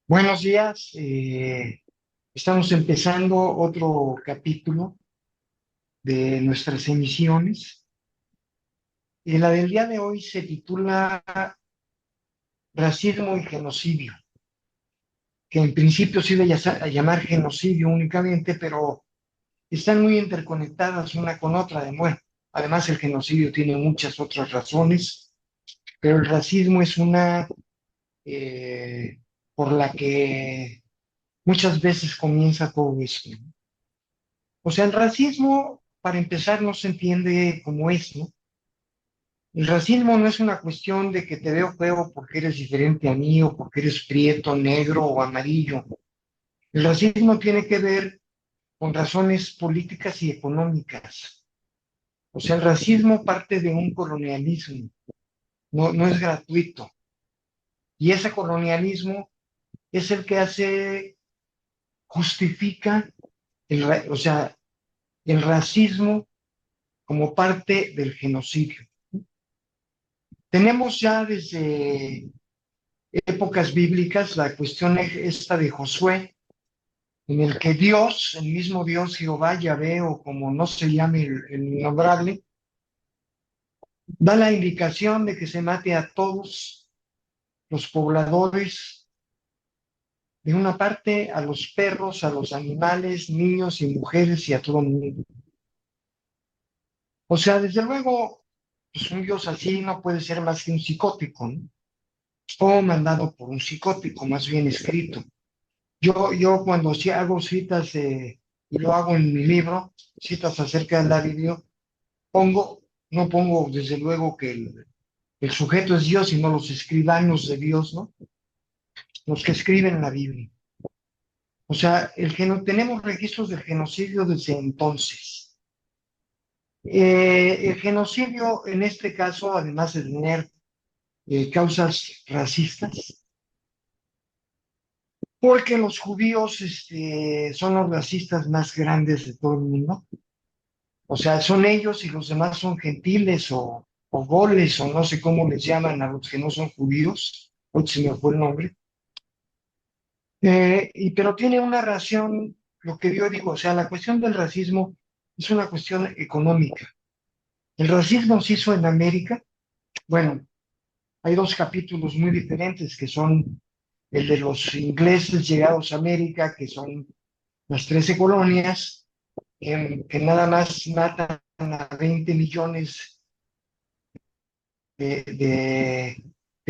Buenos días. Estamos empezando otro capítulo de nuestras emisiones. La del día de hoy se titula Racismo y Genocidio, que en principio se iba a llamar genocidio únicamente, pero están muy interconectadas una con otra. Bueno, además el genocidio tiene muchas otras razones, pero el racismo es una eh, por la que muchas veces comienza todo esto. O sea, el racismo, para empezar, no se entiende como es, ¿no? El racismo no es una cuestión de que te veo feo porque eres diferente a mí o porque eres prieto, negro o amarillo. El racismo tiene que ver con razones políticas y económicas. O sea, el racismo parte de un colonialismo, no es gratuito. Y ese colonialismo es el que justifica, o sea, el racismo como parte del genocidio. Tenemos ya desde épocas bíblicas la cuestión esta de Josué, en el que Dios, el mismo Dios Jehová, Yahvé, o como no se llame el innombrable, da la indicación de que se mate a todos los pobladores, de una parte a los perros, a los animales, niños y mujeres y a todo el mundo. O sea, desde luego, pues un Dios así no puede ser más que un psicótico, ¿no? O mandado por un psicótico, más bien escrito. Yo cuando sí hago citas, y lo hago en mi libro, citas acerca de la Biblia, no pongo desde luego que el sujeto es Dios, sino los escribanos de Dios, ¿no? Los que escriben la Biblia. O sea, tenemos registros del genocidio desde entonces. El genocidio, en este caso, además de tener causas racistas, porque los judíos son los racistas más grandes de todo el mundo. O sea, son ellos y los demás son gentiles o goles o no sé cómo les llaman a los que no son judíos. Hoy se me fue el nombre. Pero tiene una razón, lo que yo digo, o sea, la cuestión del racismo es una cuestión económica. El racismo se hizo en América. Bueno, hay dos capítulos muy diferentes que son el de los ingleses llegados a América, que son las 13 colonias, que nada más matan a 20 millones de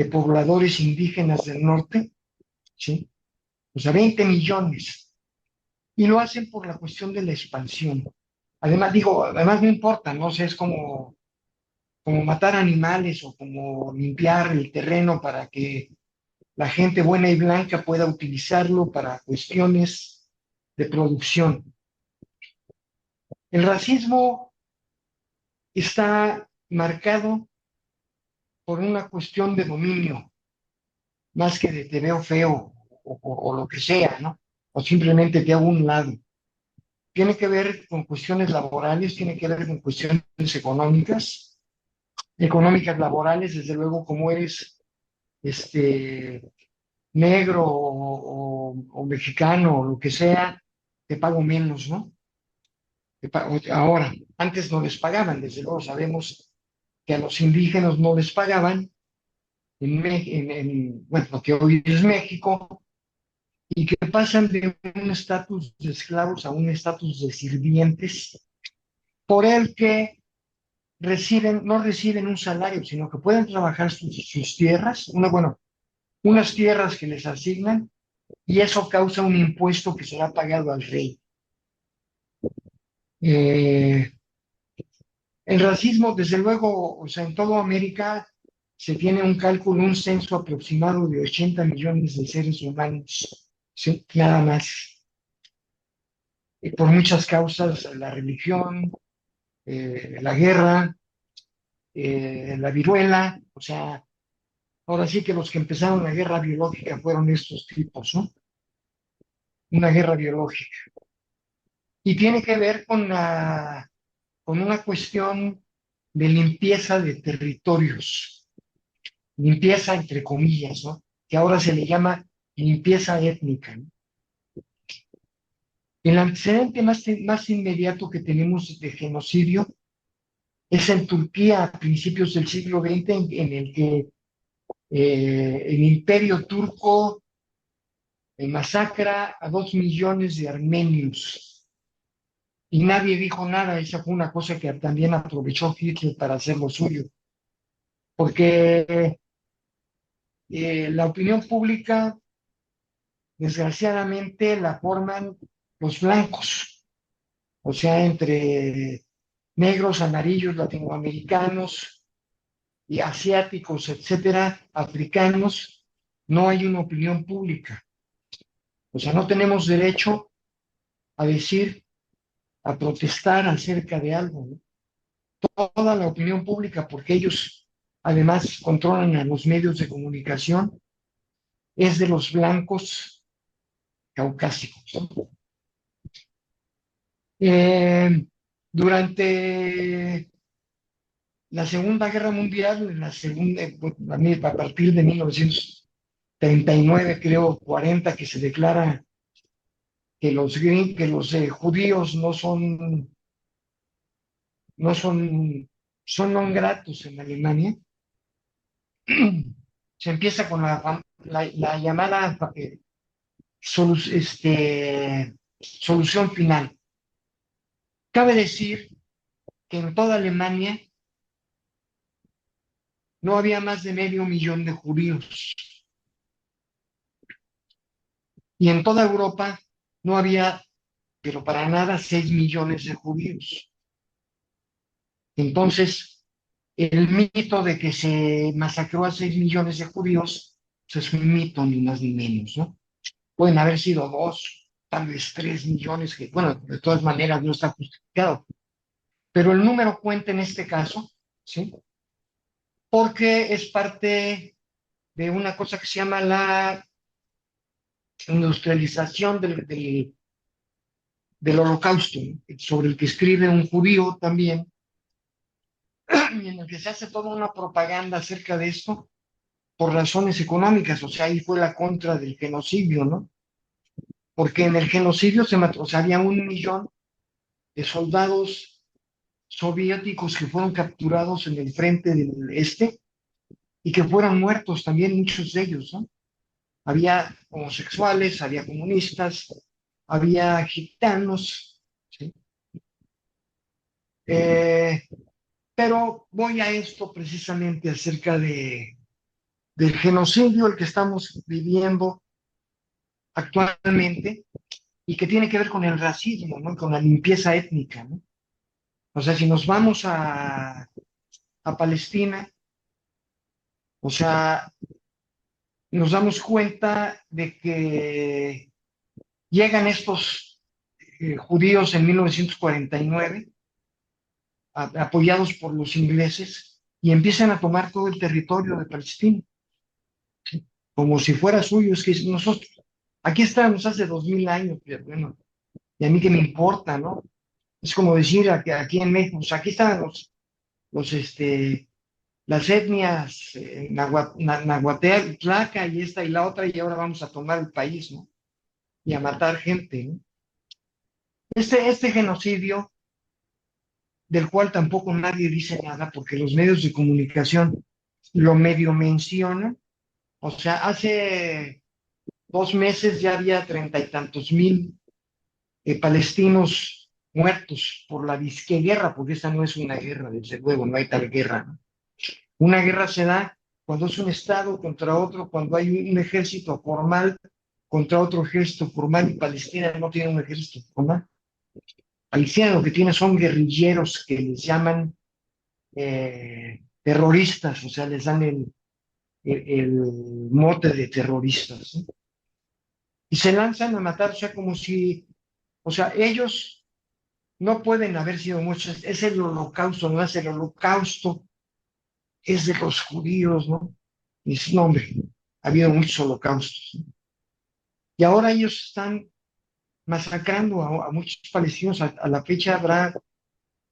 pobladores indígenas del norte, ¿sí? O sea, 20 millones. Y lo hacen por la cuestión de la expansión. Además, digo, además no importa, no sé, es como matar animales o como limpiar el terreno para que la gente buena y blanca pueda utilizarlo para cuestiones de producción. El racismo está marcado por una cuestión de dominio, más que de te veo feo o lo que sea, ¿no? O simplemente te hago un lado. Tiene que ver con cuestiones laborales, tiene que ver con cuestiones económicas laborales, desde luego, como eres este, negro o mexicano o lo que sea, te pago menos, ¿no? Ahora, antes no les pagaban, desde luego sabemos que a los indígenas no les pagaban bueno, lo que hoy es México, y que pasan de un estatus de esclavos a un estatus de sirvientes, por el que no reciben un salario, sino que pueden trabajar sus tierras, bueno, unas tierras que les asignan, y eso causa un impuesto que será pagado al rey. Eh, el racismo, desde luego, o sea, en toda América se tiene un cálculo, un censo aproximado de 80 millones de seres humanos, ¿sí? Nada más. Por muchas causas, la religión, la guerra, la viruela, o sea, ahora sí que los que empezaron la guerra biológica fueron estos tipos, ¿no? Una guerra biológica. Y tiene que ver con una cuestión de limpieza de territorios, limpieza entre comillas, ¿no? Que ahora se le llama limpieza étnica, ¿no? El antecedente más inmediato que tenemos de genocidio es en Turquía a principios del siglo XX, en el que el imperio turco masacra a 2 millones de armenios y nadie dijo nada. Esa fue una cosa que también aprovechó Hitler para hacer lo suyo, porque la opinión pública, desgraciadamente, la forman los blancos, o sea, entre negros, amarillos, latinoamericanos y asiáticos, etcétera, africanos, no hay una opinión pública. O sea, no tenemos derecho a decir, a protestar acerca de algo, ¿no? Toda la opinión pública, porque ellos además controlan a los medios de comunicación, es de los blancos caucásicos, ¿no? Durante la Segunda Guerra Mundial, a partir de 1939, creo, 40, que se declara que los judíos no son, son non gratos en Alemania. Se empieza con la llamada solución final. Cabe decir que en toda Alemania no había más de 500.000 de judíos y en toda Europa no había, pero para nada, 6 millones de judíos. Entonces, el mito de que se masacró a 6 millones de judíos pues es un mito, ni más ni menos, ¿no? Pueden haber sido 2, tal vez 3 millones, que, bueno, de todas maneras no está justificado. Pero el número cuenta en este caso, ¿sí? Porque es parte de una cosa que se llama la industrialización del holocausto, ¿no? Sobre el que escribe un judío también, y en el que se hace toda una propaganda acerca de esto por razones económicas. O sea, ahí fue la contra del genocidio, ¿no? Porque en el genocidio se mató, o sea, había 1 millón de soldados soviéticos que fueron capturados en el frente del este y que fueron muertos también muchos de ellos, ¿no? Había homosexuales, había comunistas, había gitanos, ¿sí? Eh, pero voy a esto precisamente acerca del genocidio, el que estamos viviendo actualmente y que tiene que ver con el racismo, ¿no? Con la limpieza étnica, ¿no? O sea, si nos vamos a Palestina, o sea, nos damos cuenta de que llegan estos judíos en 1949, apoyados por los ingleses, y empiezan a tomar todo el territorio de Palestina, ¿sí? Como si fuera suyo. Es que nosotros, aquí estábamos hace 2000 años, pero bueno, y a mí qué me importa, ¿no? Es como decir aquí en México, pues aquí están las etnias Nahuatl, Tlaca y esta y la otra, y ahora vamos a tomar el país, ¿no? Y a matar gente, ¿no? Este genocidio, del cual tampoco nadie dice nada, porque los medios de comunicación lo medio mencionan. O sea, hace 2 meses ya había 30 y tantos mil palestinos muertos por la disque guerra, porque esa no es una guerra, desde luego, no hay tal guerra, ¿no? Una guerra se da cuando es un Estado contra otro, cuando hay un ejército formal contra otro ejército formal, y Palestina no tiene un ejército formal. Palestina lo que tiene son guerrilleros que les llaman terroristas, o sea, les dan el mote de terroristas, ¿sí? Y se lanzan a matar, o sea, como si, o sea, ellos no pueden haber sido muchos, es el holocausto, no es el holocausto, es de los judíos, ¿no? Y dice, no, hombre, ha habido muchos holocaustos, ¿no? Y ahora ellos están masacrando a muchos palestinos. A la fecha habrá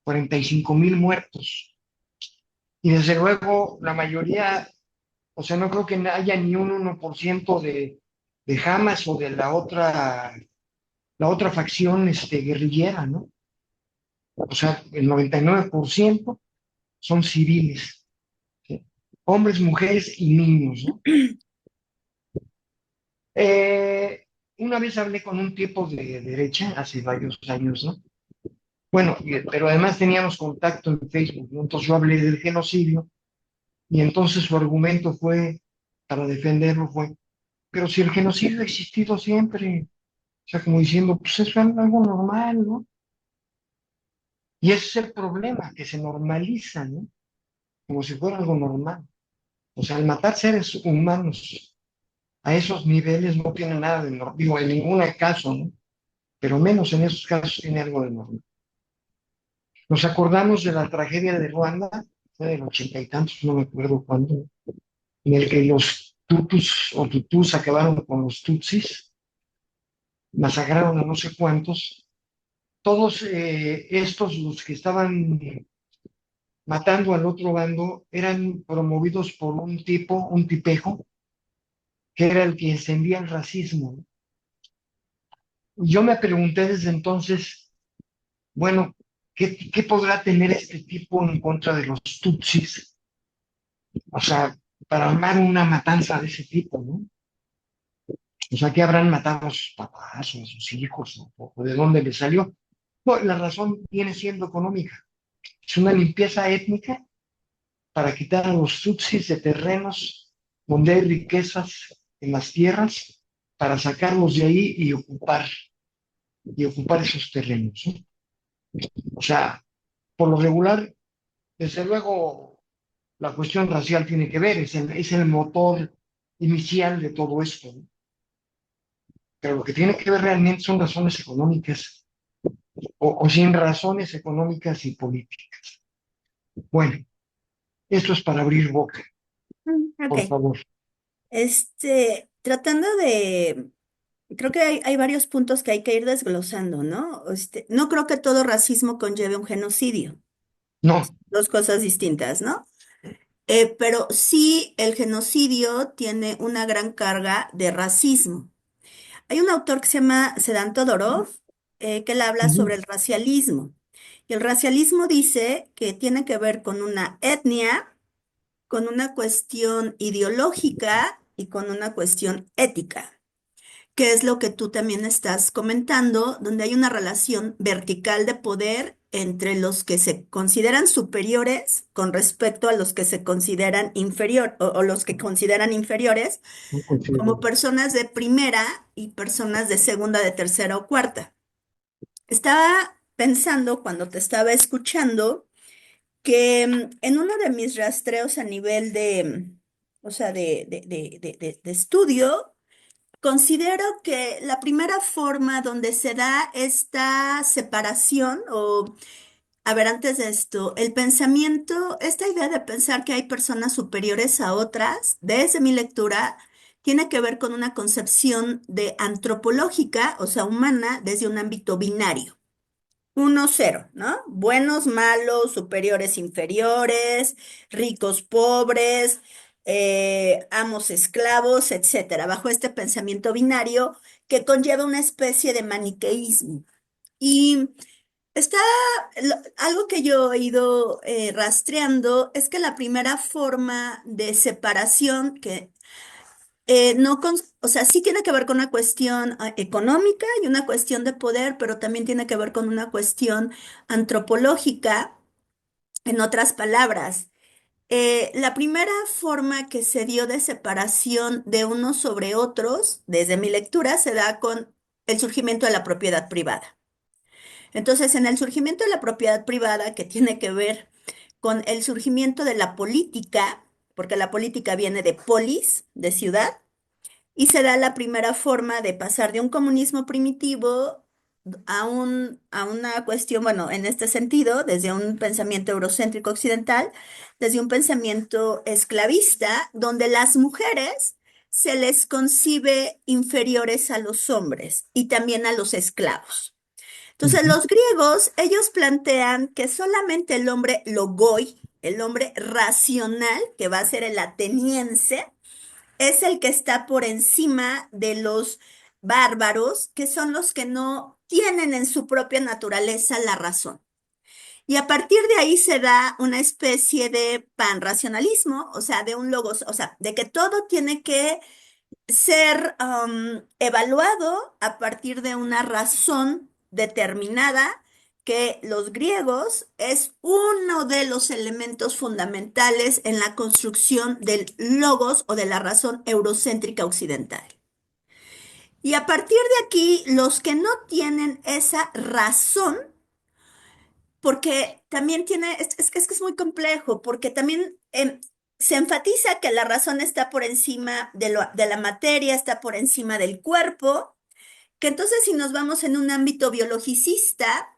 45.000 muertos. Y desde luego la mayoría, o sea, no creo que haya ni un 1% de de Hamas o de la otra facción guerrillera, ¿no? O sea, el 99% son civiles, ¿sí? Hombres, mujeres y niños, ¿no? Eh, una vez hablé con un tipo de derecha hace varios años, ¿no? Bueno, pero además teníamos contacto en Facebook, ¿no? Entonces yo hablé del genocidio y entonces su argumento fue, para defenderlo fue, pero si el genocidio ha existido siempre, o sea, como diciendo, pues es algo normal, ¿no? Y ese es el problema, que se normaliza, ¿no? Como si fuera algo normal. O sea, el matar seres humanos a esos niveles no tiene nada de normal, digo, en ningún caso, ¿no? Pero menos en esos casos tiene algo de normal. Nos acordamos de la tragedia de Ruanda, fue del ochenta y tantos, no me acuerdo cuándo, en el que los tutus o tutus acabaron con los tutsis, masacraron a no sé cuántos. Todos estos, los que estaban matando al otro bando, eran promovidos por un tipo, un tipejo, que era el que encendía el racismo. Yo me pregunté desde entonces, bueno, ¿qué podrá tener este tipo en contra de los tutsis? O sea, para armar una matanza de ese tipo, ¿no? O sea, que habrán matado a sus papás o a sus hijos o de dónde les salió. No, la razón viene siendo económica. Es una limpieza étnica para quitar a los tutsis de terrenos donde hay riquezas en las tierras, para sacarlos de ahí y ocupar esos terrenos, ¿no? O sea, por lo regular, desde luego, la cuestión racial tiene que ver, es el motor inicial de todo esto, ¿no? Pero lo que tiene que ver realmente son razones económicas o sin razones económicas y políticas. Bueno, esto es para abrir boca, por Ok. favor. Tratando de, creo que hay varios puntos que hay que ir desglosando, ¿no? No creo que todo racismo conlleve un genocidio, No. dos cosas distintas, ¿no? Pero sí el genocidio tiene una gran carga de racismo. Hay un autor que se llama Sedan Todorov, que él habla sobre Ujú. el racialismo. Y el racialismo dice que tiene que ver con una etnia, con una cuestión ideológica y con una cuestión ética, que es lo que tú también estás comentando, donde hay una relación vertical de poder entre los que se consideran superiores con respecto a los que se consideran inferior o los que consideran inferiores No considero. como personas de primera y personas de segunda, de tercera o cuarta. Estaba pensando cuando te estaba escuchando que en uno de mis rastreos a nivel de, o sea, de estudio, considero que la primera forma donde se da esta separación, o, a ver, antes de esto, el pensamiento, esta idea de pensar que hay personas superiores a otras, desde mi lectura, tiene que ver con una concepción de antropológica, o sea, humana, desde un ámbito binario. Uno, cero, ¿no? Buenos, malos, superiores, inferiores, ricos, pobres, amos, esclavos, etcétera, bajo este pensamiento binario que conlleva una especie de maniqueísmo. Y está, algo que yo he ido rastreando es que la primera forma de separación que no, o sea, sí tiene que ver con una cuestión económica y una cuestión de poder, pero también tiene que ver con una cuestión antropológica. En otras palabras, la primera forma que se dio de separación de unos sobre otros, desde mi lectura, se da con el surgimiento de la propiedad privada. Entonces, en el surgimiento de la propiedad privada, que tiene que ver con el surgimiento de la política, porque la política viene de polis, de ciudad, y se da la primera forma de pasar de un comunismo primitivo a una cuestión, bueno, en este sentido, desde un pensamiento eurocéntrico occidental, desde un pensamiento esclavista, donde las mujeres se les concibe inferiores a los hombres y también a los esclavos. Entonces, Ujú. los griegos, ellos plantean que solamente el hombre logoi, el hombre racional, que va a ser el ateniense, es el que está por encima de los bárbaros, que son los que no tienen en su propia naturaleza la razón. Y a partir de ahí se da una especie de panracionalismo, o sea, de un logos, o sea, de que todo tiene que ser evaluado a partir de una razón determinada, que los griegos es uno de los elementos fundamentales en la construcción del logos o de la razón eurocéntrica occidental. Y a partir de aquí, los que no tienen esa razón, porque también tiene, es que es muy complejo, porque también se enfatiza que la razón está por encima de la materia, está por encima del cuerpo, que entonces si nos vamos en un ámbito biologicista,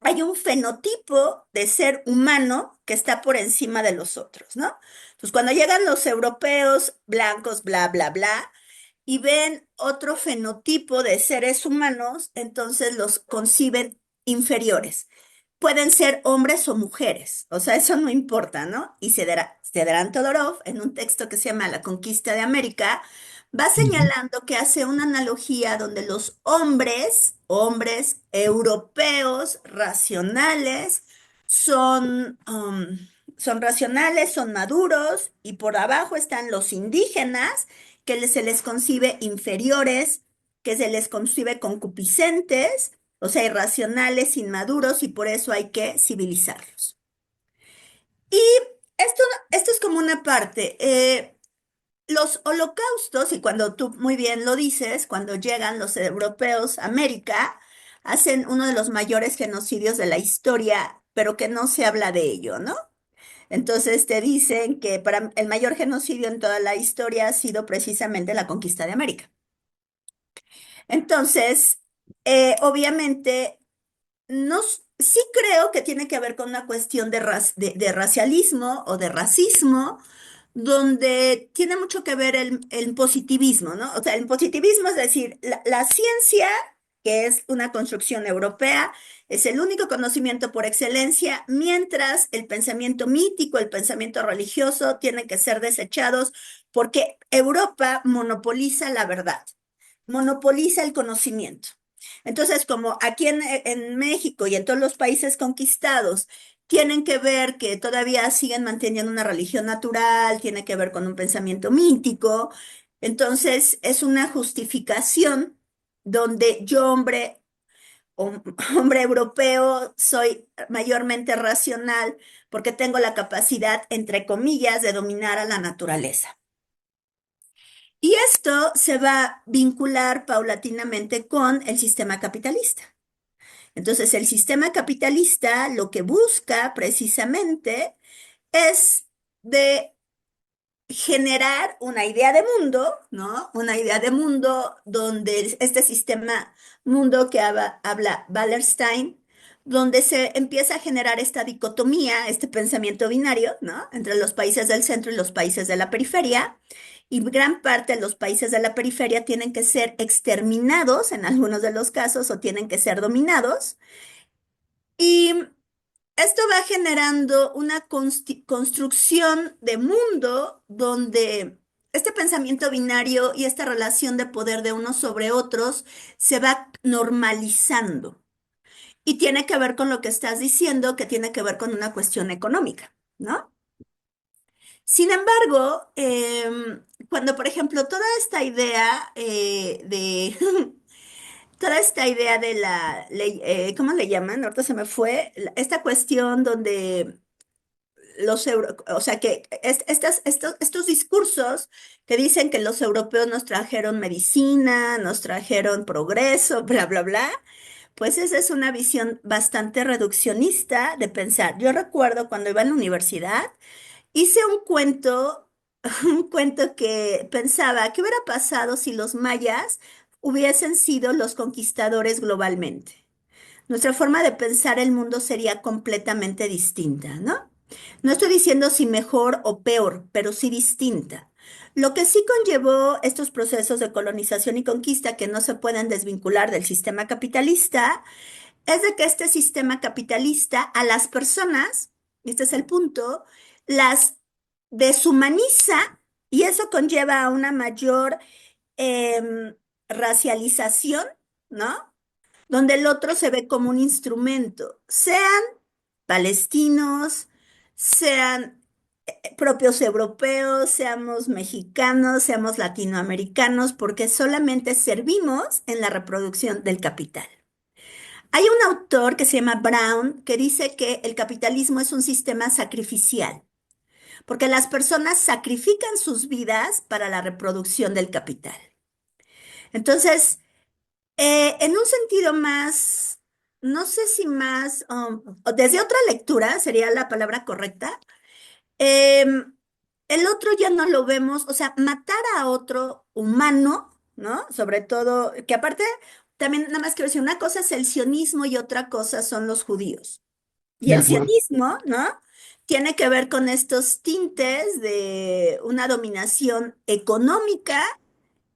hay un fenotipo de ser humano que está por encima de los otros, ¿no? Entonces, cuando llegan los europeos blancos, bla, bla, bla, y ven otro fenotipo de seres humanos, entonces los conciben inferiores. Pueden ser hombres o mujeres, o sea, eso no importa, ¿no? Y Cedrán Todorov, en un texto que se llama La conquista de América, va Ujú. señalando que hace una analogía donde los hombres europeos racionales, son, son racionales, son maduros, y por abajo están los indígenas, que se les concibe inferiores, que se les concibe concupiscentes, o sea, irracionales, inmaduros, y por eso hay que civilizarlos. Y esto, esto es como una parte. Los holocaustos, y cuando tú muy bien lo dices, cuando llegan los europeos a América, hacen uno de los mayores genocidios de la historia, pero que no se habla de ello, ¿no? Entonces te dicen que para el mayor genocidio en toda la historia ha sido precisamente la conquista de América. Entonces, obviamente, no, sí creo que tiene que ver con una cuestión de racialismo o de racismo, donde tiene mucho que ver el positivismo, ¿no? O sea, el positivismo es decir, la ciencia, que es una construcción europea, es el único conocimiento por excelencia, mientras el pensamiento mítico, el pensamiento religioso tienen que ser desechados porque Europa monopoliza la verdad, monopoliza el conocimiento. Entonces, como aquí en México y en todos los países conquistados, tienen que ver que todavía siguen manteniendo una religión natural, tiene que ver con un pensamiento mítico, entonces es una justificación donde yo, hombre europeo, soy mayormente racional porque tengo la capacidad, entre comillas, de dominar a la naturaleza. Y esto se va a vincular paulatinamente con el sistema capitalista. Entonces, el sistema capitalista lo que busca precisamente es de generar una idea de mundo, ¿no? Una idea de mundo donde este sistema mundo que habla Wallerstein, donde se empieza a generar esta dicotomía, este pensamiento binario, ¿no? Entre los países del centro y los países de la periferia. Y gran parte de los países de la periferia tienen que ser exterminados en algunos de los casos o tienen que ser dominados. Y esto va generando una construcción de mundo donde este pensamiento binario y esta relación de poder de unos sobre otros se va normalizando. Y tiene que ver con lo que estás diciendo, que tiene que ver con una cuestión económica, ¿no? Sin embargo, cuando, por ejemplo, toda esta idea de toda esta idea de la ley, ¿cómo le llaman? Ahorita se me fue, esta cuestión donde o sea, que estos discursos que dicen que los europeos nos trajeron medicina, nos trajeron progreso, bla, bla, bla, pues esa es una visión bastante reduccionista de pensar. Yo recuerdo cuando iba a la universidad, hice un cuento, un cuento que pensaba, ¿qué hubiera pasado si los mayas hubiesen sido los conquistadores globalmente? Nuestra forma de pensar el mundo sería completamente distinta, ¿no? No estoy diciendo si mejor o peor, pero sí distinta. Lo que sí conllevó estos procesos de colonización y conquista que no se pueden desvincular del sistema capitalista es de que este sistema capitalista a las personas, y este es el punto, las deshumaniza Y eso conlleva a una mayor em, racialización, ¿no? Donde el otro se ve como un instrumento, sean palestinos, sean propios europeos, seamos mexicanos, seamos latinoamericanos, porque solamente servimos en la reproducción del capital. Hay un autor que se llama Brown que dice que el capitalismo es un sistema sacrificial, porque las personas sacrifican sus vidas para la reproducción del capital. Entonces, en un sentido más, no sé si más, o desde otra lectura sería la palabra correcta, em, el otro ya no lo vemos, o sea, matar a otro humano, ¿no? Sobre todo, que aparte, también nada más quiero decir, una cosa es el sionismo y otra cosa son los judíos. Y De el acuerdo. sionismo, ¿no? Tiene que ver con estos tintes de una dominación económica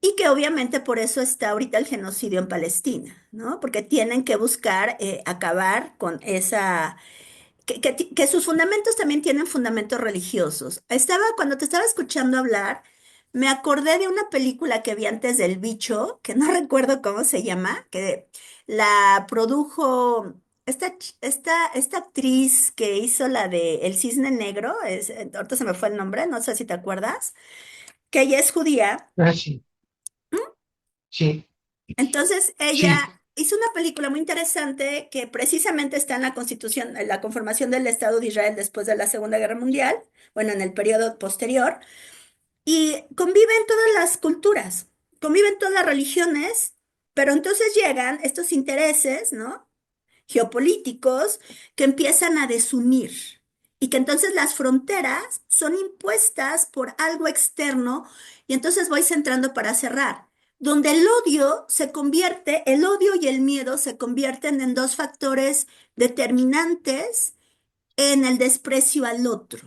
y que obviamente por eso está ahorita el genocidio en Palestina, ¿no? Porque tienen que buscar acabar con esa que sus fundamentos también tienen fundamentos religiosos. Cuando te estaba escuchando hablar, me acordé de una película que vi antes del Bicho, que no recuerdo cómo se llama, que la produjo esta actriz que hizo la de El Cisne Negro, ahorita se me fue el nombre, no sé si te acuerdas, que ella es judía. Ah, sí, sí, Entonces, ella sí. hizo una película muy interesante que precisamente está en la constitución, en la conformación del Estado de Israel después de la Segunda Guerra Mundial, bueno, en el periodo posterior, y conviven todas las culturas, conviven todas las religiones, pero entonces llegan estos intereses, ¿no? Geopolíticos que empiezan a desunir y que entonces las fronteras son impuestas por algo externo y entonces voy centrando para cerrar, donde el odio y el miedo se convierten en dos factores determinantes en el desprecio al otro.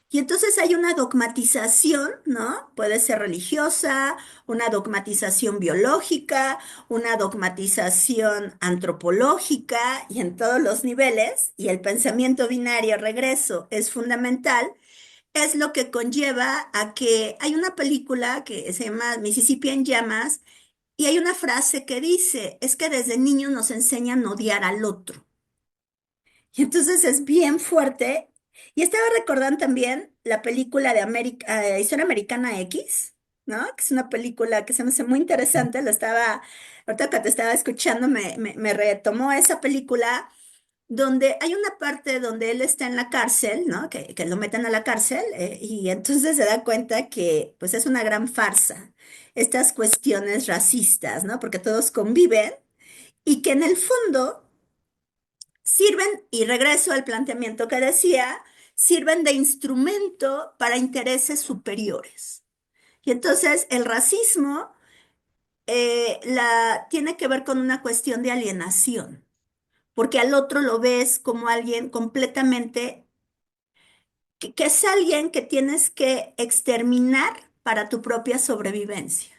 Y entonces hay una dogmatización, ¿no? Puede ser religiosa, una dogmatización biológica, una dogmatización antropológica y en todos los niveles, y el pensamiento binario, regreso, es fundamental, es lo que conlleva a que hay una película que se llama Mississippi en llamas y hay una frase que dice, es que desde niños nos enseñan a odiar al otro. Y entonces es bien fuerte. Y estaba recordando también la película de Historia Americana X, ¿no? Que es una película que se me hace muy interesante. Ahorita que te estaba escuchando, me retomó esa película donde hay una parte donde él está en la cárcel, ¿no? Que lo meten a la cárcel y entonces se da cuenta que pues es una gran farsa estas cuestiones racistas, ¿no? Porque todos conviven y que en el fondo sirven, y regreso al planteamiento que decía, sirven de instrumento para intereses superiores. Y entonces el racismo tiene que ver con una cuestión de alienación, porque al otro lo ves como alguien completamente, que es alguien que tienes que exterminar para tu propia sobrevivencia.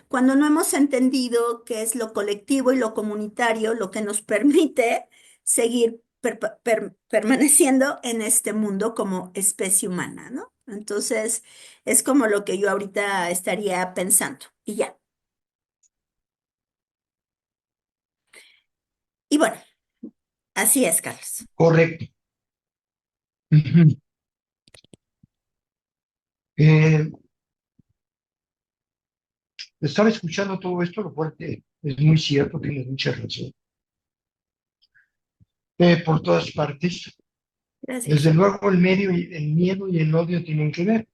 Cuando no hemos entendido qué es lo colectivo y lo comunitario, lo que nos permite seguir permaneciendo en este mundo como especie humana, ¿no? Entonces, es como lo que yo ahorita estaría pensando. Y ya. Y bueno, así es, Carlos. Correcto. Ujú. Eh, Estaba escuchando todo esto, lo cual es muy cierto, tienes mucha razón. Por todas partes. Gracias. Desde luego el miedo y el odio tienen que ver.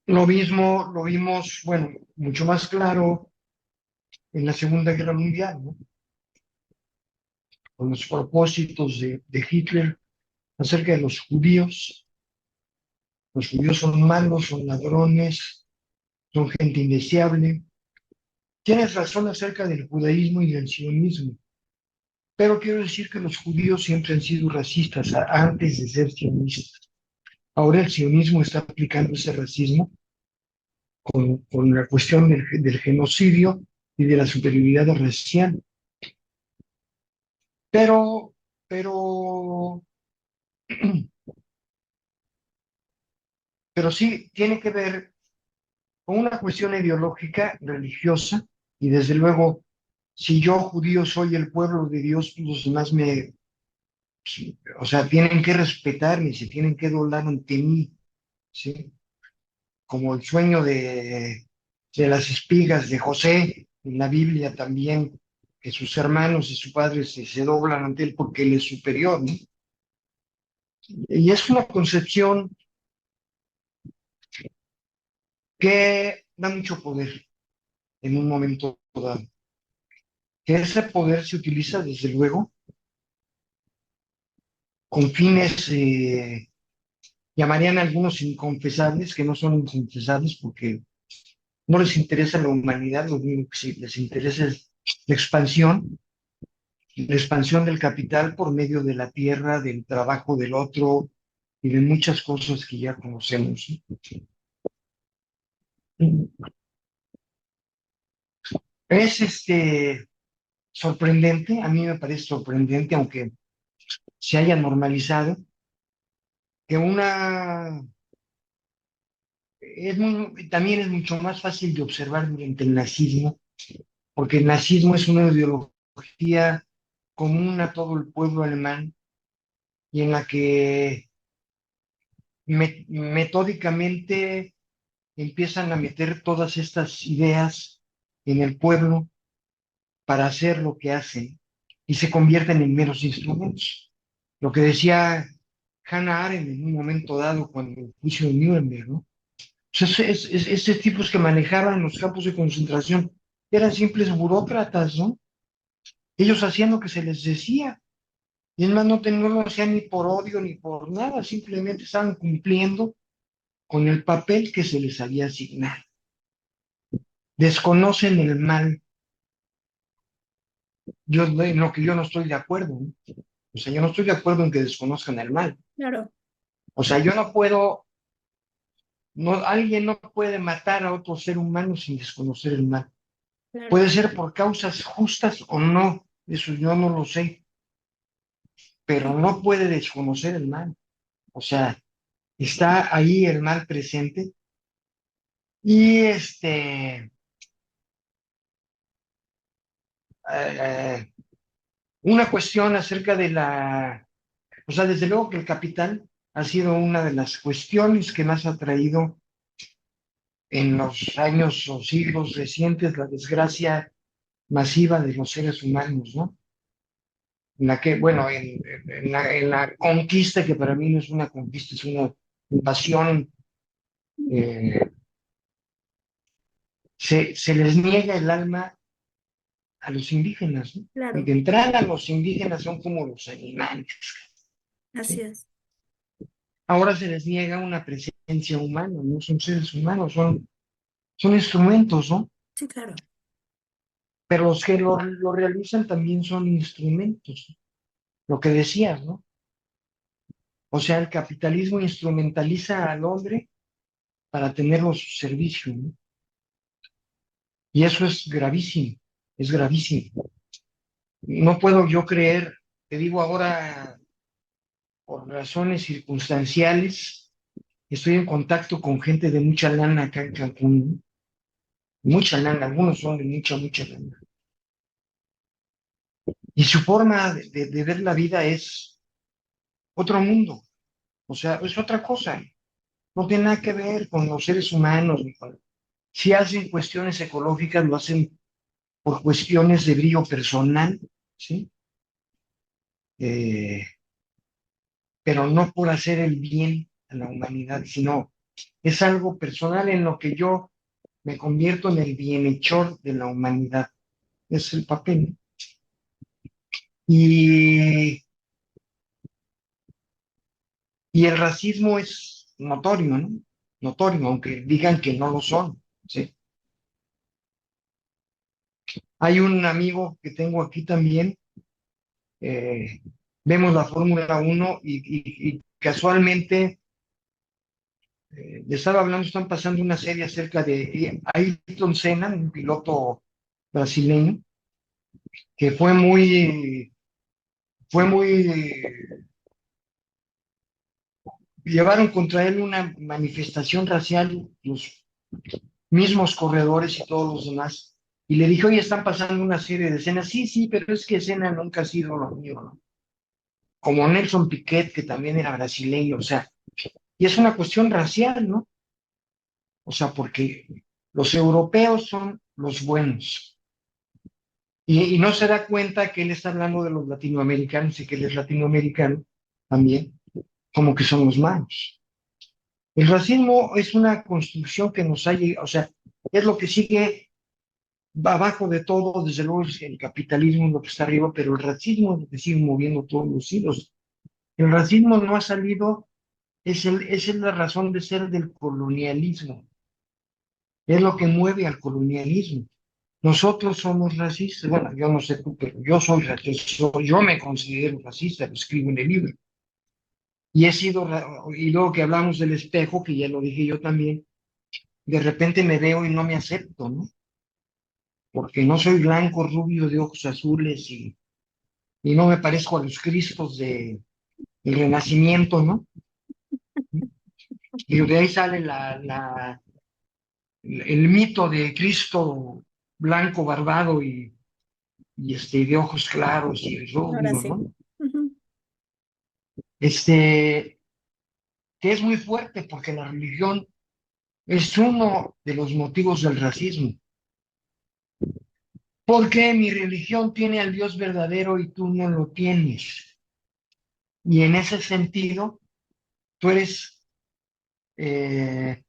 Lo mismo lo vimos, bueno, mucho más claro en la Segunda Guerra Mundial, ¿no? Con los propósitos de Hitler acerca de los judíos. Los judíos son malos, son ladrones, son gente indeseable. Tienes razón acerca del judaísmo y del sionismo, pero quiero decir que los judíos siempre han sido racistas antes de ser sionistas. Ahora el sionismo está aplicando ese racismo con la cuestión del genocidio y de la superioridad racial. Pero pero sí tiene que ver con una cuestión ideológica, religiosa, y desde luego, si yo judío soy el pueblo de Dios, pues los demás o sea, tienen que respetarme, se tienen que doblar ante mí, ¿sí? Como el sueño de las espigas de José en la Biblia también, que sus hermanos y su padre se doblan ante él porque él es superior, ¿no? Y es una concepción que da mucho poder en un momento dado. Que ese poder se utiliza, desde luego, con fines, llamarían a algunos inconfesables, que no son inconfesables porque no les interesa la humanidad, lo único que sí les interesa es la expansión del capital por medio de la tierra, del trabajo del otro y de muchas cosas que ya conocemos. Es sorprendente, a mí me parece sorprendente, aunque se haya normalizado, que también es mucho más fácil de observar durante el nazismo, porque el nazismo es una ideología común a todo el pueblo alemán y en la que metódicamente empiezan a meter todas estas ideas en el pueblo para hacer lo que hacen y se convierten en meros instrumentos. Lo que decía Hannah Arendt en un momento dado cuando el juicio de Nuremberg, ¿no? Pues estos tipos que manejaban los campos de concentración eran simples burócratas, ¿no? Ellos hacían lo que se les decía. Y es más, no lo hacían ni por odio ni por nada, simplemente estaban cumpliendo con el papel que se les había asignado. Desconocen el mal, en lo que yo no estoy de acuerdo, ¿no? O sea, yo no estoy de acuerdo en que desconozcan el mal. Claro, O sea, yo no puedo, no, alguien no puede matar a otro ser humano sin desconocer el mal. claro. Puede ser por causas justas o no, eso yo no lo sé, pero no puede desconocer el mal. O sea, está ahí el mal presente y eh, una cuestión acerca de o sea, desde luego que el capital ha sido una de las cuestiones que más ha traído en los años o siglos recientes la desgracia masiva de los seres humanos, ¿no? En la que, bueno, en la conquista, que para mí no es una conquista, es una invasión, eh, se les niega el alma a los indígenas, ¿no? Y Claro, de entrada los indígenas son como los animales, así ¿sí? es. Ahora se les niega una presencia humana, no son seres humanos, son instrumentos, ¿no? Sí, claro. Pero los que lo realizan también son instrumentos, lo que decías, ¿no? O sea, el capitalismo instrumentaliza al hombre para tenerlo a su servicio, ¿no? Y eso es gravísimo. No puedo yo creer, te digo ahora, por razones circunstanciales, estoy en contacto con gente de mucha lana acá en Cancún, ¿no? Mucha lana, algunos son de mucha lana. Y su forma de ver la vida es otro mundo, o sea, es otra cosa. No tiene nada que ver con los seres humanos. Si hacen cuestiones ecológicas, lo hacen por cuestiones de brío personal, ¿sí? Eh, pero no por hacer el bien a la humanidad, sino es algo personal en lo que yo me convierto en el bienhechor de la humanidad. Es el papel. Y, y el racismo es notorio, ¿no? Notorio, aunque digan que no lo son, ¿sí? Hay un amigo que tengo aquí también, eh, vemos la Fórmula 1 y casualmente le estaba hablando, están pasando una serie acerca de Ayrton Senna, un piloto brasileño, que fue muy llevaron contra él una manifestación racial, los mismos corredores y todos los demás. Y le dijo, oye, están pasando una serie de escenas. Sí, sí, pero es que escena nunca ha sido lo mío, ¿no? Como Nelson Piquet, que también era brasileño, o sea, y es una cuestión racial, ¿no? O sea, porque los europeos son los buenos. Y no se da cuenta que él está hablando de los latinoamericanos y que él es latinoamericano también, como que son los malos. El racismo es una construcción que nos ha llegado, o sea, es lo que sigue abajo de todo, desde luego es el capitalismo es lo que está arriba, pero el racismo es lo que sigue moviendo todos los hilos. El racismo no ha salido, esa es la razón de ser del colonialismo, es lo que mueve al colonialismo. Nosotros somos racistas, bueno, yo no sé tú, pero yo soy racista, yo me considero racista, lo escribo en el libro. Y he sido, y luego que hablamos del espejo, que ya lo dije yo también, de repente me veo y no me acepto, ¿no? Porque no soy blanco, rubio, de ojos azules y no me parezco a los Cristos del Renacimiento, ¿no? Y de ahí sale el mito de Cristo blanco, barbado y de ojos claros y Ahora rubio, sí. ¿no? Ujú. Este, que es muy fuerte porque la religión es uno de los motivos del racismo. Porque mi religión tiene al Dios verdadero y tú no lo tienes. Y en ese sentido, tú eres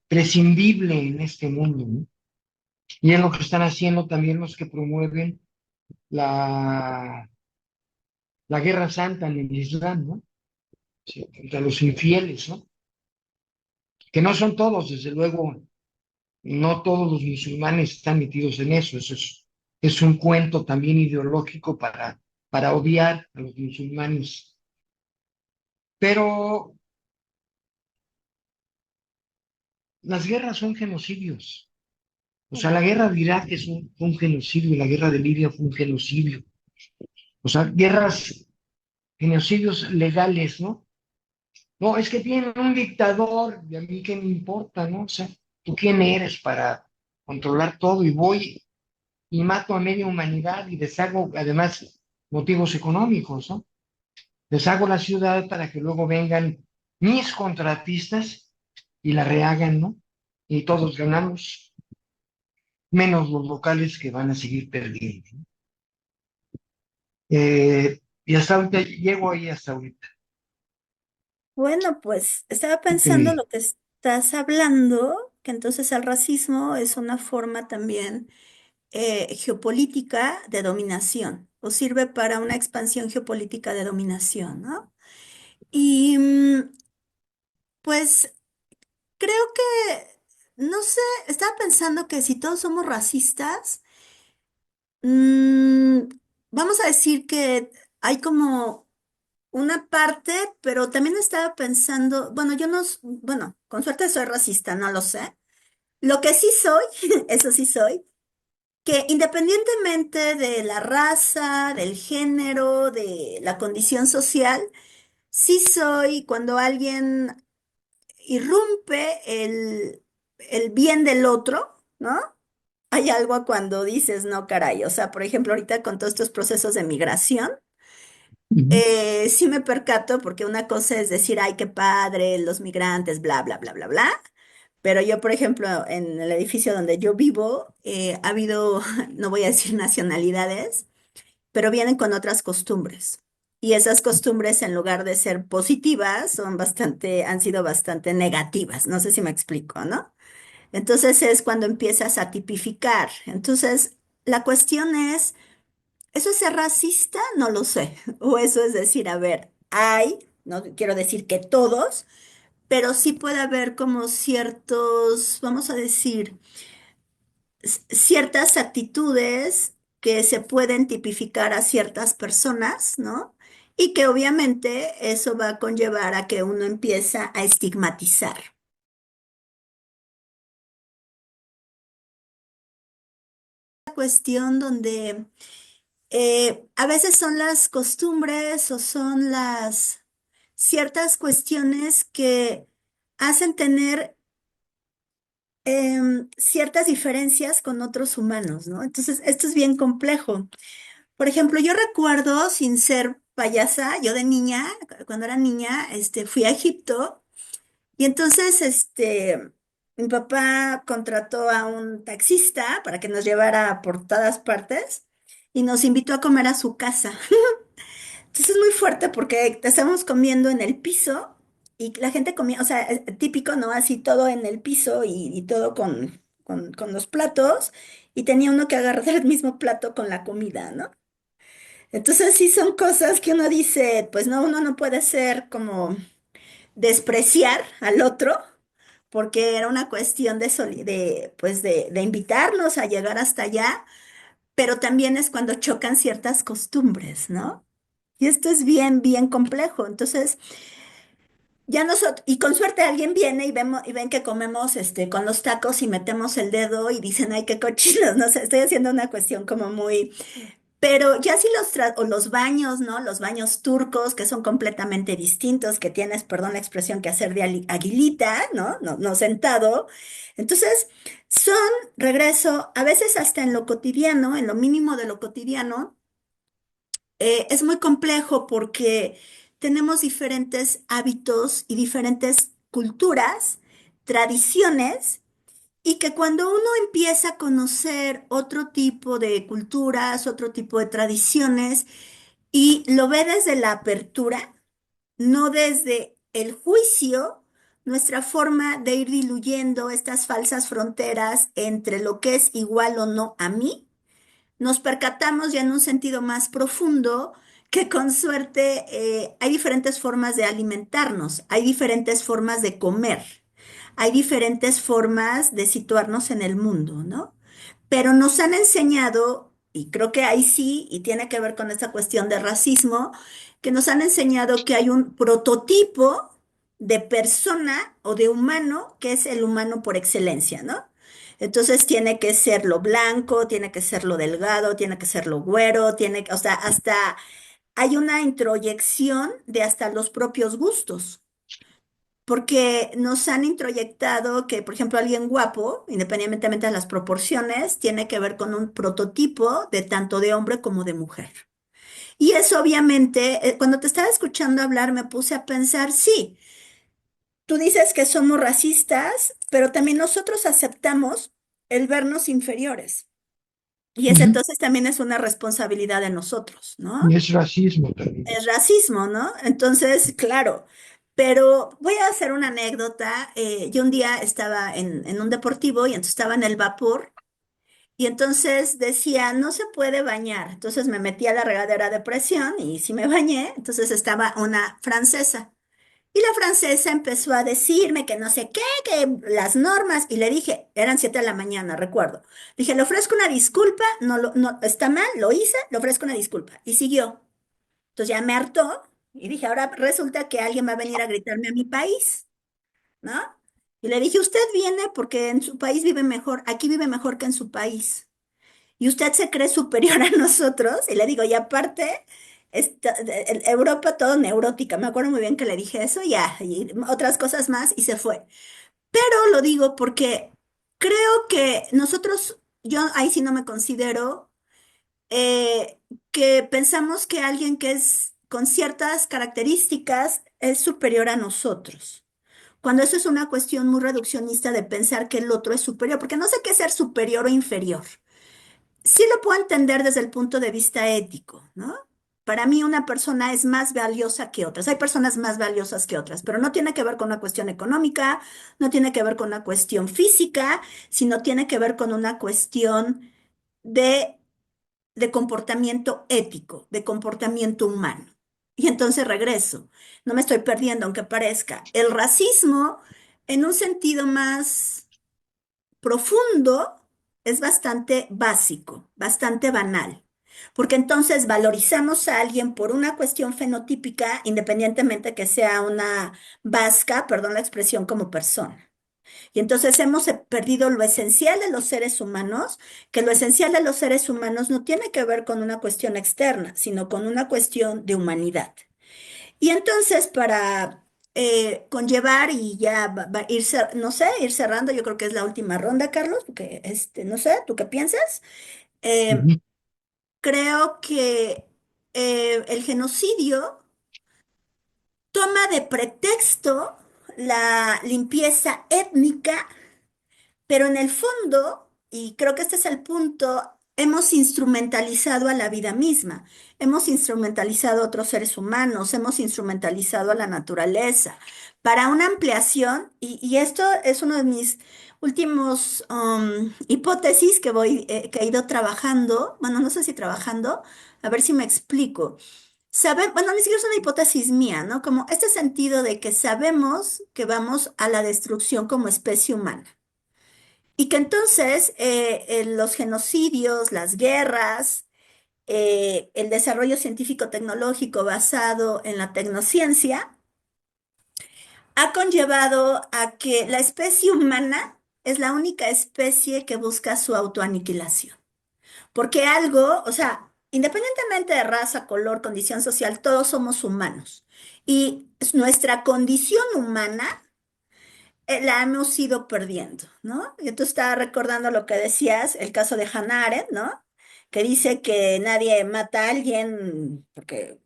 prescindible en este mundo, ¿no? Y es lo que están haciendo también los que promueven la, la guerra santa en el Islam, ¿no? Sí, contra los infieles, ¿no? Que no son todos, desde luego, no todos los musulmanes están metidos en eso. Es un cuento también ideológico para odiar a los musulmanes. Pero las guerras son genocidios. O sea, la guerra de Irak fue un genocidio y la guerra de Libia fue un genocidio. O sea, guerras, genocidios legales, ¿no? No, es que tienen un dictador y a mí qué me importa, ¿no? O sea, ¿tú quién eres para controlar todo? Y voy y mato a media humanidad y deshago, además, motivos económicos, ¿no? Deshago la ciudad para que luego vengan mis contratistas y la rehagan, ¿no? Y todos ganamos, menos los locales que van a seguir perdiendo. Y hasta ahorita, llego ahí hasta ahorita. Bueno, pues estaba pensando Sí. lo que estás hablando, que entonces el racismo es una forma también geopolítica de dominación, o sirve para una expansión geopolítica de dominación, ¿no? Y pues creo que, no sé, estaba pensando que si todos somos racistas, mm, vamos a decir que hay como una parte, pero también estaba pensando, bueno, yo no, bueno, con suerte soy racista, no lo sé. Lo que sí soy, eso sí soy, que independientemente de la raza, del género, de la condición social, sí soy cuando alguien irrumpe el bien del otro, ¿no? Hay algo cuando dices, no, caray, o sea, por ejemplo, ahorita con todos estos procesos de migración, Ujú, sí me percato porque una cosa es decir, ay, qué padre, los migrantes, bla, bla, bla, bla, bla. Pero yo, por ejemplo, en el edificio donde yo vivo, ha habido, no voy a decir nacionalidades, pero vienen con otras costumbres. Y esas costumbres, en lugar de ser positivas, han sido bastante negativas. No sé si me explico, ¿no? Entonces es cuando empiezas a tipificar. Entonces, la cuestión es, ¿eso es ser racista? No lo sé. O eso es decir, a ver, hay, no quiero decir que todos, pero sí puede haber como ciertos, vamos a decir, ciertas actitudes que se pueden tipificar a ciertas personas, ¿no? Y que obviamente eso va a conllevar a que uno empieza a estigmatizar. La cuestión donde a veces son las costumbres o son las ciertas cuestiones que hacen tener ciertas diferencias con otros humanos, ¿no? Entonces, esto es bien complejo. Por ejemplo, yo recuerdo, sin ser payasa, yo de niña, cuando era niña, fui a Egipto y entonces, mi papá contrató a un taxista para que nos llevara por todas partes y nos invitó a comer a su casa. Entonces es muy fuerte porque estábamos comiendo en el piso y la gente comía, o sea, típico, ¿no? Así todo en el piso y todo con los platos y tenía uno que agarrar el mismo plato con la comida, ¿no? Entonces sí son cosas que uno dice, pues no, uno no puede ser como despreciar al otro porque era una cuestión pues de invitarnos a llegar hasta allá, pero también es cuando chocan ciertas costumbres, ¿no? Y esto es bien, bien complejo. Entonces, ya nosotros, y con suerte alguien viene y vemos, y ven que comemos con los tacos y metemos el dedo y dicen, ay, qué cochinos, no sé, estoy haciendo una cuestión como muy, pero ya si o los baños, ¿no? Los baños turcos, que son completamente distintos, que tienes, perdón la expresión, que hacer de aguilita, ¿no? No, no sentado. Entonces, son, regreso, a veces hasta en lo cotidiano, en lo mínimo de lo cotidiano, es muy complejo porque tenemos diferentes hábitos y diferentes culturas, tradiciones, y que cuando uno empieza a conocer otro tipo de culturas, otro tipo de tradiciones, y lo ve desde la apertura, no desde el juicio, nuestra forma de ir diluyendo estas falsas fronteras entre lo que es igual o no a mí, nos percatamos ya en un sentido más profundo que con suerte hay diferentes formas de alimentarnos, hay diferentes formas de comer, hay diferentes formas de situarnos en el mundo, ¿no? Pero nos han enseñado, y creo que ahí sí, y tiene que ver con esta cuestión de racismo, que nos han enseñado que hay un prototipo de persona o de humano que es el humano por excelencia, ¿no? Entonces tiene que ser lo blanco, tiene que ser lo delgado, tiene que ser lo güero, o sea, hasta hay una introyección de hasta los propios gustos porque nos han introyectado que, por ejemplo, alguien guapo, independientemente de las proporciones, tiene que ver con un prototipo de tanto de hombre como de mujer. Y eso obviamente, cuando te estaba escuchando hablar, me puse a pensar, sí, tú dices que somos racistas, pero también nosotros aceptamos el vernos inferiores. Y ese Ujú. entonces también es una responsabilidad de nosotros, Y ¿no? es racismo también. Es racismo, ¿no? Entonces, claro, pero voy a hacer una anécdota. Yo un día estaba en un deportivo y entonces estaba en el vapor y entonces decía, no se puede bañar. Entonces me metí a la regadera de presión y sí me bañé. Entonces estaba una francesa y la francesa empezó a decirme que no sé qué, que las normas y le dije, eran 7 de la mañana, recuerdo. Dije, le ofrezco una disculpa, no, no, está mal, lo hice, le ofrezco una disculpa. Y siguió. Entonces ya me hartó y dije, ahora resulta que alguien va a venir a gritarme a mi país, ¿no? Y le dije, usted viene porque en su país vive mejor, aquí vive mejor que en su país. Y usted se cree superior a nosotros. Y le digo, y aparte, Europa todo neurótica. Me acuerdo muy bien que le dije eso, ya, y otras cosas más, y se fue. Pero lo digo porque creo que nosotros, yo ahí sí no me considero que pensamos que alguien que es con ciertas características es superior a nosotros. Cuando eso es una cuestión muy reduccionista de pensar que el otro es superior, porque no sé qué es ser superior o inferior. Sí lo puedo entender desde el punto de vista ético, ¿no? Para mí una persona es más valiosa que otras. Hay personas más valiosas que otras, pero no tiene que ver con una cuestión económica, no tiene que ver con una cuestión física, sino tiene que ver con una cuestión de comportamiento ético, de comportamiento humano. Y entonces regreso, no me estoy perdiendo, aunque parezca. El racismo, en un sentido más profundo, es bastante básico, bastante banal, porque entonces valorizamos a alguien por una cuestión fenotípica, independientemente que sea una vasca, perdón la expresión, como persona. Y entonces hemos perdido lo esencial de los seres humanos, que lo esencial de los seres humanos no tiene que ver con una cuestión externa, sino con una cuestión de humanidad. Y entonces, para conllevar y ya va a ir, no sé, ir cerrando, yo creo que es la última ronda, Carlos, porque no sé, ¿tú qué piensas? Eh, Ujú. creo que el genocidio toma de pretexto la limpieza étnica, pero en el fondo, y creo que este es el punto, hemos instrumentalizado a la vida misma, hemos instrumentalizado a otros seres humanos, hemos instrumentalizado a la naturaleza para una ampliación, y esto es uno de mis últimos hipótesis que he ido trabajando, bueno, no sé si trabajando, a ver si me explico. Bueno, ni siquiera es una hipótesis mía, ¿no? Como este sentido de que sabemos que vamos a la destrucción como especie humana. Y que entonces los genocidios, las guerras, el desarrollo científico-tecnológico basado en la tecnociencia ha conllevado a que la especie humana es la única especie que busca su autoaniquilación. Porque algo, o sea, independientemente de raza, color, condición social, todos somos humanos. Y nuestra condición humana la hemos ido perdiendo, ¿no? Yo te estaba recordando lo que decías, el caso de Hannah Arendt, ¿no? Que dice que nadie mata a alguien, porque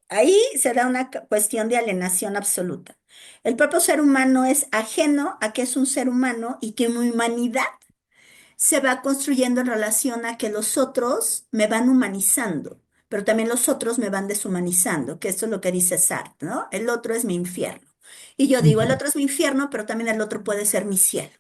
ahí se da una cuestión de alienación absoluta. El propio ser humano es ajeno a que es un ser humano y que mi humanidad se va construyendo en relación a que los otros me van humanizando, pero también los otros me van deshumanizando, que esto es lo que dice Sartre, ¿no? El otro es mi infierno. Y yo digo, el Ujú. otro es mi infierno, pero también el otro puede ser mi cielo.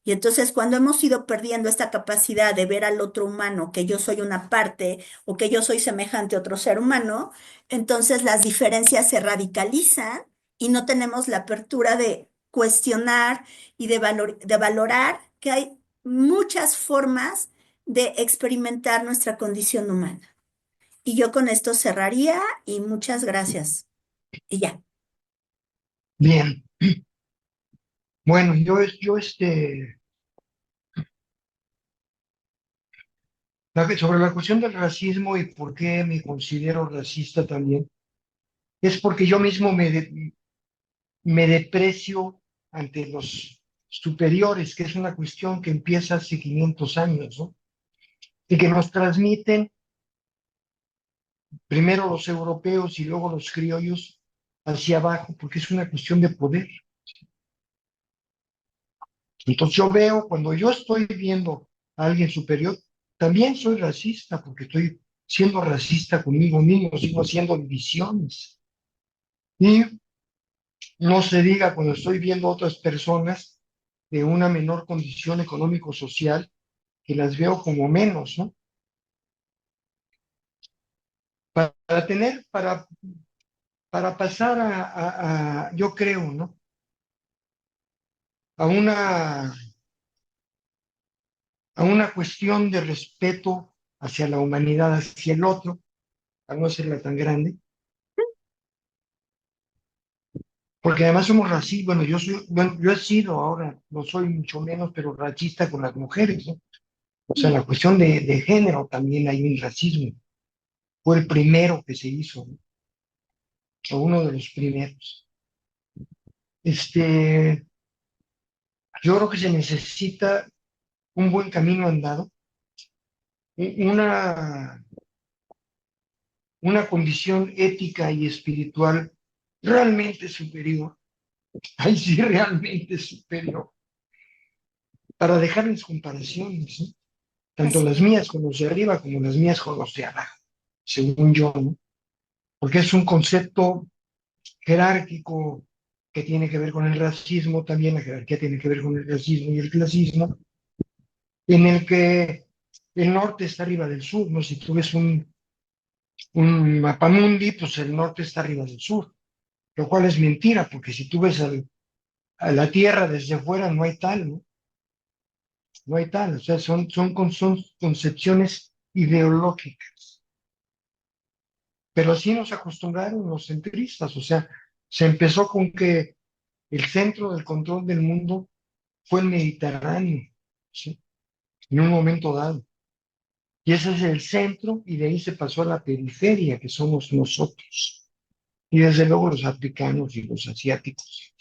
Y entonces cuando hemos ido perdiendo esta capacidad de ver al otro humano, que yo soy una parte o que yo soy semejante a otro ser humano, entonces las diferencias se radicalizan y no tenemos la apertura de cuestionar y de valorar que hay muchas formas de experimentar nuestra condición humana. Y yo con esto cerraría y muchas gracias. Y ya. Bien, bueno, sobre la cuestión del racismo y por qué me considero racista también, es porque yo mismo me deprecio ante los superiores, que es una cuestión que empieza hace 500 años, ¿no? Y que nos transmiten primero los europeos y luego los criollos hacia abajo, porque es una cuestión de poder. Entonces yo veo, cuando yo estoy viendo a alguien superior, también soy racista, porque estoy siendo racista conmigo mismo, sigo haciendo divisiones. Y no se diga cuando estoy viendo a otras personas de una menor condición económico-social, que las veo como menos, ¿no? Para tener, para pasar yo creo, ¿no? A a una cuestión de respeto hacia la humanidad, hacia el otro, a no serla tan grande, porque además somos racistas, bueno, yo he sido ahora, no soy mucho menos, pero racista con las mujeres, ¿no? O sea, en la cuestión de género también hay un racismo. Fue el primero que se hizo, ¿no? O uno de los primeros. Este, yo creo que se necesita un buen camino andado, una, una condición ética y espiritual realmente superior, ahí sí realmente superior, para dejarles comparaciones, ¿no? Tanto Así. las mías con los de arriba como las mías con los de abajo, según yo, ¿no? Porque es un concepto jerárquico que tiene que ver con el racismo, también la jerarquía tiene que ver con el racismo y el clasismo, en el que el norte está arriba del sur, ¿no? Si tú ves un mapamundi, pues el norte está arriba del sur, lo cual es mentira, porque si tú ves a la Tierra desde fuera, no hay tal, ¿no? No hay tal, o sea, son concepciones ideológicas. Pero así nos acostumbraron los centristas, o sea, se empezó con que el centro del control del mundo fue el Mediterráneo, ¿sí? En un momento dado. Y ese es el centro, y de ahí se pasó a la periferia, que somos nosotros. y desde luego los africanos y los asiáticos.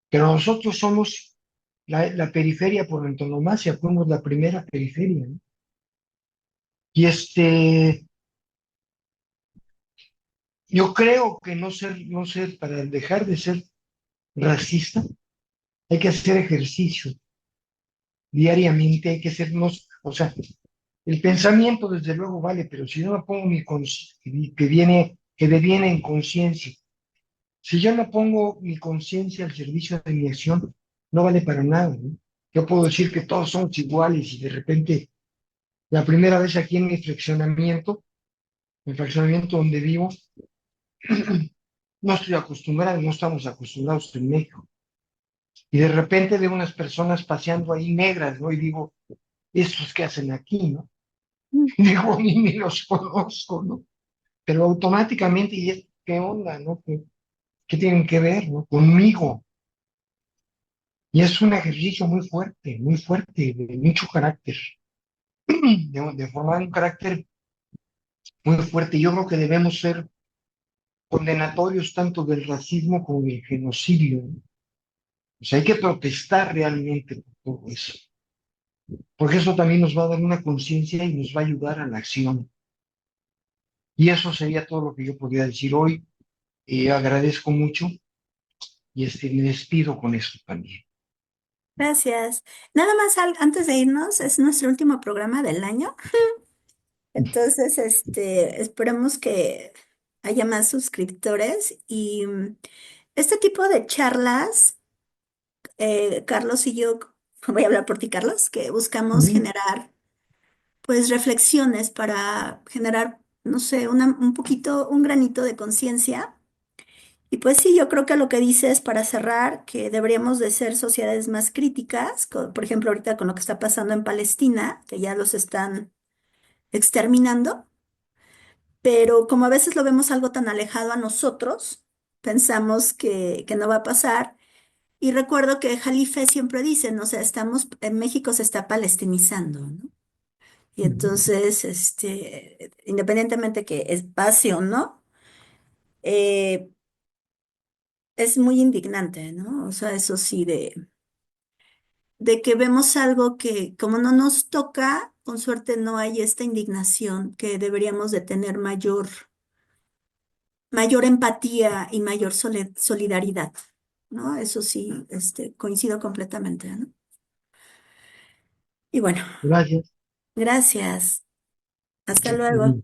Pero nosotros somos la periferia por antonomasia, fuimos la primera periferia, ¿no? Y yo creo que no ser, para dejar de ser racista, hay que hacer ejercicio diariamente, hay que sernos, o sea, el pensamiento desde luego vale, pero si yo no pongo que deviene en conciencia, si yo no pongo mi conciencia al servicio de mi acción, no vale para nada, ¿no? Yo puedo decir que todos somos iguales y de repente, la primera vez aquí en mi fraccionamiento donde vivo, no estoy acostumbrado, no estamos acostumbrados en México. Y de repente veo unas personas paseando ahí negras, ¿no? Y digo, ¿estos qué hacen aquí, no? Mm. Digo, ni los conozco, ¿no? Pero automáticamente, ¿qué onda, no? ¿Qué tienen que ver, no? Conmigo. Y es un ejercicio muy fuerte, de mucho carácter, de formar un carácter muy fuerte. Yo creo que debemos ser condenatorios tanto del racismo como del genocidio, ¿no? O sea, hay que protestar realmente por todo eso, porque eso también nos va a dar una conciencia y nos va a ayudar a la acción. Y eso sería todo lo que yo podría decir hoy. Agradezco mucho y me despido con eso también. Gracias. Nada más antes de irnos, es nuestro último programa del año. Entonces, esperemos que haya más suscriptores y este tipo de charlas, Carlos y yo, voy a hablar por ti, Carlos, que buscamos Ujú. generar, pues, reflexiones para generar, no sé, un poquito, un granito de conciencia. Y pues sí, yo creo que lo que dices para cerrar, que deberíamos de ser sociedades más críticas, por ejemplo, ahorita con lo que está pasando en Palestina, que ya los están exterminando, pero como a veces lo vemos algo tan alejado a nosotros, pensamos que no va a pasar. Y recuerdo que Jalife siempre dice, ¿no? O sea, en México se está palestinizando, ¿no? Y entonces, independientemente que pase o no, eh, es muy indignante, ¿no? O sea, eso sí, de que vemos algo que como no nos toca, con suerte no hay esta indignación, que deberíamos de tener mayor empatía y mayor solidaridad, ¿no? Eso sí, coincido completamente, ¿no? Y bueno, Gracias. gracias. Hasta luego.